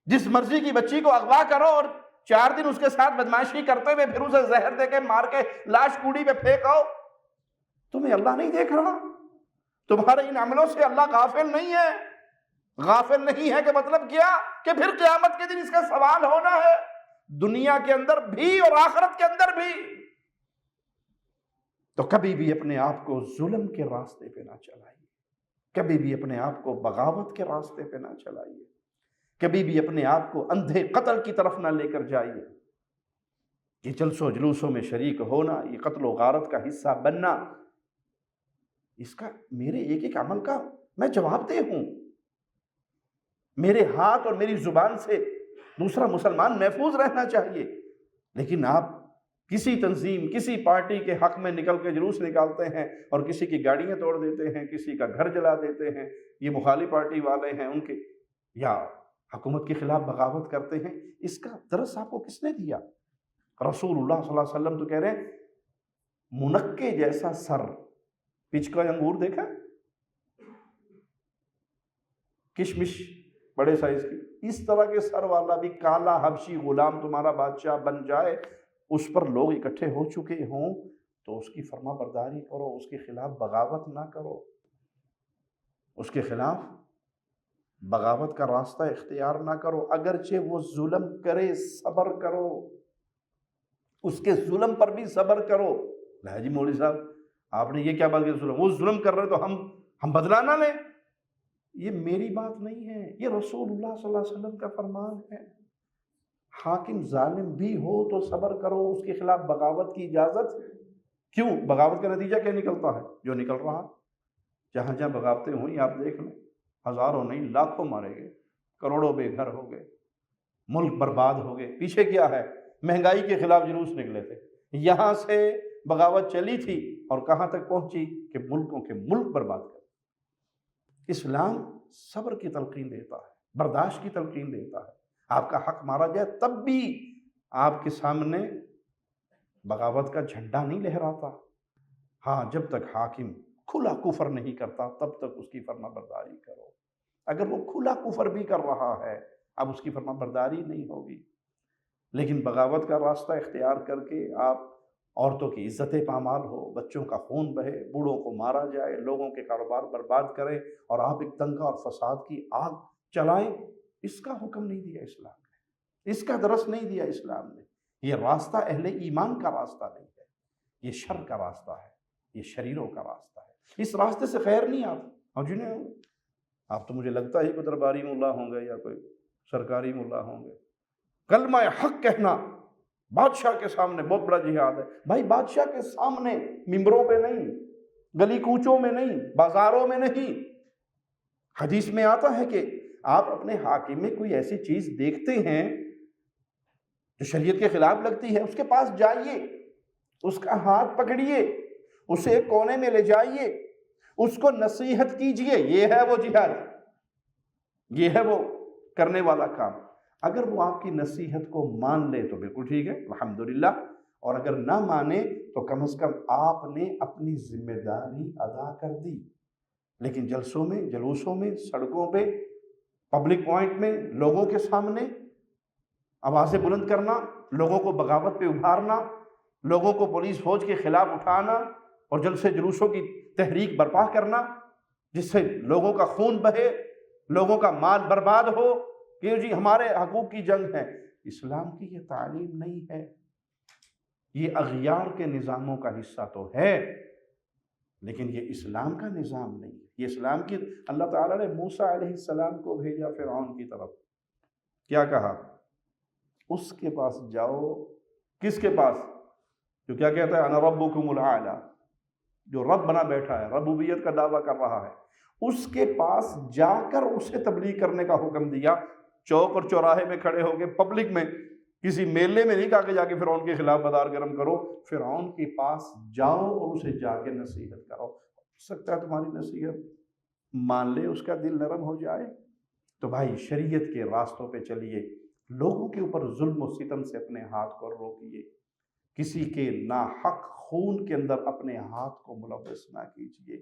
Speaker 1: جس مرضی کی بچی کو اغوا کرو اور 4 دن اس کے ساتھ بدمعاشی کرتے ہوئے پھر اسے زہر دے کے مار کے لاش کوڑی پہ پھینکو۔ تمہیں اللہ نہیں دیکھ رہا؟ تمہارے ان عملوں سے اللہ غافل نہیں ہے؟ غافل نہیں ہے کہ مطلب کیا؟ کہ پھر قیامت کے دن اس کا سوال ہونا ہے، دنیا کے اندر بھی اور آخرت کے اندر بھی۔ تو کبھی بھی اپنے آپ کو ظلم کے راستے پہ نہ چلائیے، کبھی بھی اپنے آپ کو بغاوت کے راستے پہ نہ چلائیے، کبھی بھی اپنے آپ کو اندھے قتل کی طرف نہ لے کر جائیے۔ یہ جلسوں جلوسوں میں شریک ہونا، یہ قتل و غارت کا حصہ بننا، اس کا میرے ایک ایک عمل کا میں جواب دہ ہوں۔ میرے ہاتھ اور میری زبان سے دوسرا مسلمان محفوظ رہنا چاہیے، لیکن آپ کسی تنظیم، کسی پارٹی کے حق میں نکل کے جلوس نکالتے ہیں اور کسی کی گاڑیاں توڑ دیتے ہیں، کسی کا گھر جلا دیتے ہیں، یہ مخالف پارٹی والے ہیں ان کے، یا حکومت کے خلاف بغاوت کرتے ہیں۔ اس کا درس آپ کو کس نے دیا؟ رسول اللہ صلی اللہ علیہ وسلم تو کہہ رہے ہیں منقے جیسا سر، پچ کا انگور دیکھا، کشمش بڑے سائز کی، اس طرح کے سر والا بھی کالا حبشی غلام تمہارا بادشاہ بن جائے، اس پر لوگ اکٹھے ہو چکے ہوں تو اس کی فرما برداری کرو، اس کے خلاف بغاوت نہ کرو، اس کے خلاف بغاوت کا راستہ اختیار نہ کرو، اگرچہ وہ ظلم کرے صبر کرو، اس کے ظلم پر بھی صبر کرو۔ نہیں جی مولوی صاحب آپ نے یہ کیا بات کی، ظلم، وہ ظلم کر رہے تو ہم بدلہ نہ لیں؟ یہ میری بات نہیں ہے، یہ رسول اللہ صلی اللہ علیہ وسلم کا فرمان ہے۔ حاکم ظالم بھی ہو تو صبر کرو، اس کے خلاف بغاوت کی اجازت کیوں؟ بغاوت کا نتیجہ کیا نکلتا ہے؟ جو نکل رہا، جہاں جہاں بغاوتیں ہوئی آپ دیکھ لیں، ہزاروں نہیں لاکھوں مارے گئے، کروڑوں بے گھر ہو گئے، ملک برباد ہو گئے۔ پیچھے کیا ہے؟ مہنگائی کے خلاف جلوس نکلے تھے، یہاں سے بغاوت چلی تھی اور کہاں تک پہنچی کہ ملکوں کے ملک برباد کر۔ اسلام صبر کی تلقین دیتا ہے، برداشت کی تلقین دیتا ہے۔ آپ کا حق مارا جائے تب بھی آپ کے سامنے بغاوت کا جھنڈا نہیں لہراتا۔ ہاں، جب تک حاکم کھلا کفر نہیں کرتا تب تک اس کی فرما برداری کرو۔ اگر وہ کھلا کفر بھی کر رہا ہے اب اس کی فرما برداری نہیں ہوگی، لیکن بغاوت کا راستہ اختیار کر کے آپ عورتوں کی عزت پامال ہو، بچوں کا خون بہے، بوڑھوں کو مارا جائے، لوگوں کے کاروبار برباد کریں اور آپ ایک دنگا اور فساد کی آگ چلائیں، اس کا حکم نہیں دیا اسلام نے، اس کا درس نہیں دیا اسلام نے۔ یہ راستہ اہل ایمان کا راستہ نہیں ہے، یہ شر کا راستہ ہے، یہ شریروں کا راستہ ہے، اس راستے سے خیر نہیں آتا۔ اور جنہیں آپ تو مجھے لگتا ہے کوئی درباری ملا ہوں گے یا کوئی سرکاری ملا ہوں گے، کلمہ حق کہنا بادشاہ کے سامنے بہت بڑا جہاد ہے۔ بھائی بادشاہ کے سامنے، ممبروں پہ نہیں، گلی کوچوں میں نہیں، بازاروں میں نہیں۔ حدیث میں آتا ہے کہ آپ اپنے حاکم میں کوئی ایسی چیز دیکھتے ہیں جو شریعت کے خلاف لگتی ہے، اس کے پاس جائیے، اس کا ہاتھ پکڑیے، اسے ایک کونے میں لے جائیے، اس کو نصیحت کیجئے۔ یہ ہے وہ جہاد، یہ ہے وہ کرنے والا کام۔ اگر وہ آپ کی نصیحت کو مان لے تو بالکل ٹھیک ہے، الحمدللہ، اور اگر نہ مانے تو کم از کم آپ نے اپنی ذمہ داری ادا کر دی۔ لیکن جلسوں میں، جلوسوں میں، سڑکوں پہ، پبلک پوائنٹ میں، لوگوں کے سامنے آوازیں بلند کرنا، لوگوں کو بغاوت پہ ابھارنا، لوگوں کو پولیس فوج کے خلاف اٹھانا اور جلسے جلوسوں کی تحریک برپا کرنا جس سے لوگوں کا خون بہے، لوگوں کا مال برباد ہو کہ جی ہمارے حقوق کی جنگ ہے، اسلام کی یہ تعلیم نہیں ہے۔ یہ اغیار کے نظاموں کا حصہ تو ہے لیکن یہ اسلام کا نظام نہیں ہے۔ یہ اسلام کی، اللہ تعالیٰ نے موسیٰ علیہ السلام کو بھیجا فرعون کی طرف، کیا کہا؟ اس کے پاس جاؤ۔ کس کے پاس؟ جو کیا کہتا ہے انا ربکم الاعلی، جو رب بنا بیٹھا ہے، ربوبیت کا دعویٰ کر رہا ہے، اس کے پاس جا کر اسے تبلیغ کرنے کا حکم دیا۔ چوک اور چوراہے میں کھڑے ہو کے، پبلک میں، کسی میلے میں نہیں کہا کہ جا کے فرعون کے خلاف بازار گرم کرو، فرعون کے پاس جاؤ اور اسے جا کے نصیحت کرو۔ ہو سکتا ہے تمہاری نصیحت مان لے، اس کا دل نرم ہو جائے۔ تو بھائی شریعت کے راستوں پہ چلیے، لوگوں کے اوپر ظلم و ستم سے اپنے ہاتھ کو روکیے، کسی کے ناحق خون کے اندر اپنے ہاتھ کو ملوث نہ کیجیے،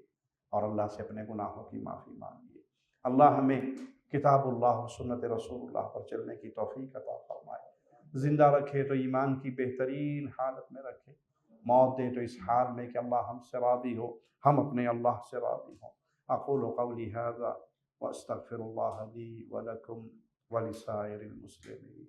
Speaker 1: اور اللہ سے اپنے گناہوں کی معافی مانگیے۔ اللہ ہمیں کتاب اللہ و سنت رسول اللہ پر چلنے کی توفیق عطا فرمائے، زندہ رکھے تو ایمان کی بہترین حالت میں رکھے، موت دے تو اس حال میں کہ اللہ ہم سے راضی ہو، ہم اپنے اللہ سے راضی ہوں۔ اقول قولی ھذا واستغفر اللہ لی ولکم ولسائر المسلمین۔